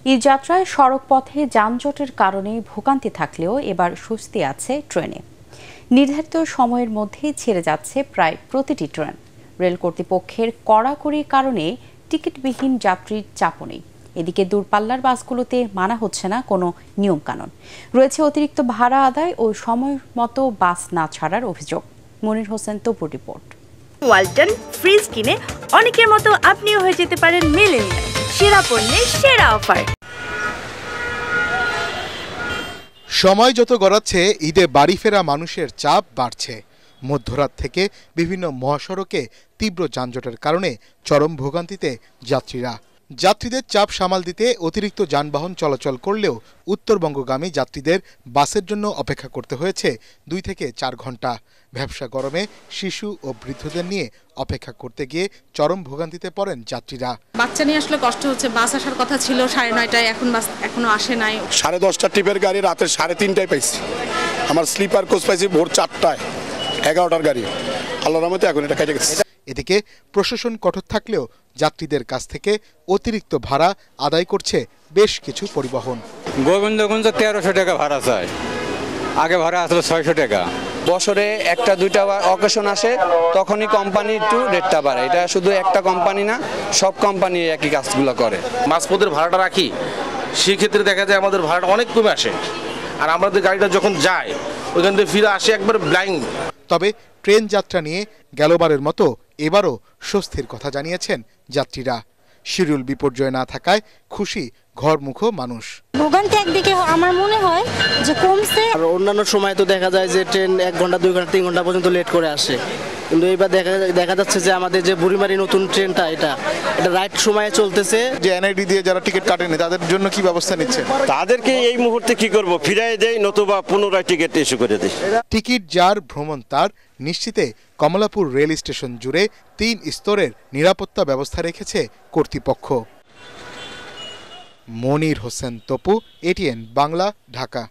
এই যাত্রায় সড়ক পথে যানজটের কারণে ভোগান্তি থাকলেও এবার স্বস্তি আছে ট্রেনে। নির্ধারিত সময়ের মধ্যে ছেড়ে যাচ্ছে প্রায় প্রতিটি ট্রেন। রেল কর্তৃপক্ষের কড়াকড়ির কারণে টিকিটবিহীন যাত্রীর চাপও নেই। এদিকে দূরপাল্লার বাসগুলোতে মানা হচ্ছে না কোনো নিয়মকানুন। রয়েছে অতিরিক্ত ভাড়া আদায় ও সময় মতো বাস না ছাড়ার অভিযোগ। মনির হোসেন তপুর রিপোর্ট। ওয়ালটন ফ্রিজ কিনে অনেকের মতো আপনিও হয়ে যেতে পারেন মিলেনিয়াল। সেরা পণ্যের সেরা অফার। সময় যত গড়াচ্ছে ঈদে বাড়ি ফেরা মানুষের চাপ বাড়ছে। মধ্যরাত থেকে বিভিন্ন মহাসড়কে তীব্র যানজটের কারণে চরম ভোগান্তিতে যাত্রীদের চাপ সামাল দিতে অতিরিক্ত যানবাহন চলাচল করলেও উত্তরবঙ্গগামী যাত্রীদের বাসের জন্য অপেক্ষা করতে হয়েছে 2 থেকে 4 ঘন্টা। ভ্যাপসা গরমে শিশু ও বৃদ্ধদের নিয়ে অপেক্ষা করতে গিয়ে চরম ভোগান্তিতে পড়েন যাত্রীরা। বাচ্চা নিয়ে আসলে কষ্ট হচ্ছে। বাস আসার কথা ছিল 9:30টায়, এখন বাস এখনো আসে নাই। 10:30 ট্রিপের গাড়ি রাতের 3:30টায় পাইছি। আমার স্লিপার কোচ পাইছি ভোর 4টায়, 11টার গাড়ি। আল্লাহর রহমতে এখন এটা কেটে গেছে। এদিকে প্রশাসন কঠোর থাকলেও যাত্রীদের কাছ থেকে অতিরিক্ত ভাড়া আদায় করছে বেশ কিছু পরিবহন। গোবিন্দগঞ্জ 1300 টাকা ভাড়া চায়, আগে ভাড়া আসলে 600 টাকা। বছরে 1-2টা অকেশন আসে, তখনই কোম্পানি একটু রেটটা বাড়ে। এটা শুধু একটা কোম্পানি না, সব কোম্পানি একই কাজগুলো করে। মাঝপথের ভাড়াটা রাখি, সেক্ষেত্রে দেখা যায় আমাদের ভাড়াটা অনেক কমে আসে। আর আমাদের গাড়িটা যখন যায় ওইখান থেকে ফিরে আসে একবার ব্লাইন্ড। তবে ট্রেন যাত্রা নিয়ে গেলবারের মতো এবারও স্বস্তির কথা জানিয়েছেন যাত্রীরা। শিডিউল বিপর্যয় না থাকায় খুশি ঘরমুখো মানুষ। ভোগান্তি একদিকে আমার মনে হয় যে কমছে। আর অন্যান্য সময় তো দেখা যায় যে ট্রেন 1 ঘন্টা 2 ঘন্টা 3 ঘন্টা পর্যন্ত লেট করে আসে, কিন্তু এবার দেখা যাচ্ছে যে আমাদের যে বুড়িমারি নতুন ট্রেনটা এটা রাইট সময়ে চলতেছে। যে এনআইডি দিয়ে যারা টিকিট কাটেনি তাদের জন্য কি ব্যবস্থা নিচ্ছে? তাদেরকে এই মুহূর্তে কি করব, ফিরাই দেই নতুবা পুনরায় টিকিট ইস্যু করে দেই। টিকিট যার ভ্রমণ তার নিশ্চিতে কমলাপুর রেল স্টেশন জুড়ে 3 স্তরের নিরাপত্তা ব্যবস্থা রেখেছে কর্তৃপক্ষ। মনির হোসেন তপু, এটিএন বাংলা, ঢাকা।